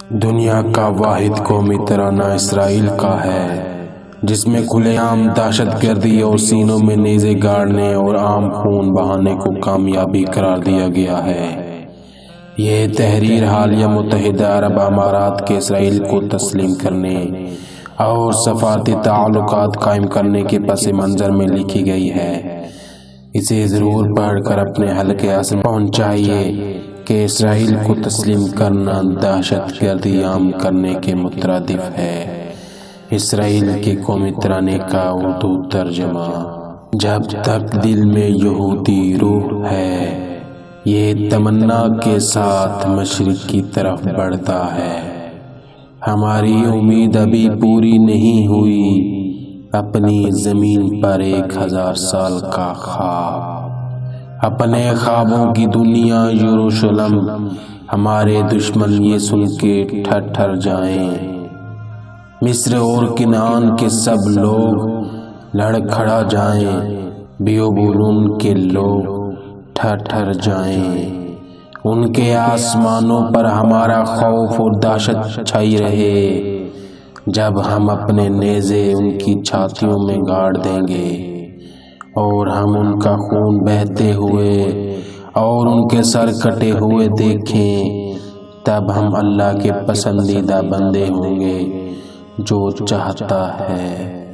دنیا کا واحد قومی ترانہ اسرائیل کا ہے، جس میں کھلے عام دہشت گردی اور سینوں میں نیزے گاڑنے اور عام خون بہانے کو کامیابی قرار دیا گیا ہے۔ یہ تحریر حالیہ متحدہ عرب امارات کے اسرائیل کو تسلیم کرنے اور سفارتی تعلقات قائم کرنے کے پس منظر میں لکھی گئی ہے۔ اسے ضرور پڑھ کر اپنے حلقے اثر پہنچائیے کہ اسرائیل کو تسلیم کرنا دہشت گردی عام کرنے کے مترادف ہے۔ اسرائیل کے قومی ترانے کا اردو ترجمہ۔ جب تک دل میں یہودی روح ہے، یہ تمنا کے ساتھ مشرق کی طرف بڑھتا ہے۔ ہماری امید ابھی پوری نہیں ہوئی، اپنی زمین پر 1000 سال کا خواب، اپنے خوابوں کی دنیا یروشلم۔ ہمارے دشمن یہ سن کے ٹھٹھر جائیں، مصر اور کنعان کے سب لوگ لڑکھڑا جائیں، بیوبولون کے لوگ ٹھٹھر جائیں۔ ان کے آسمانوں پر ہمارا خوف اور دہشت چھائی رہے، جب ہم اپنے نیزے ان کی چھاتیوں میں گاڑ دیں گے اور ہم ان کا خون بہتے ہوئے اور ان کے سر کٹے ہوئے دیکھیں، تب ہم اللہ کے پسندیدہ بندے ہوں گے جو چاہتا ہے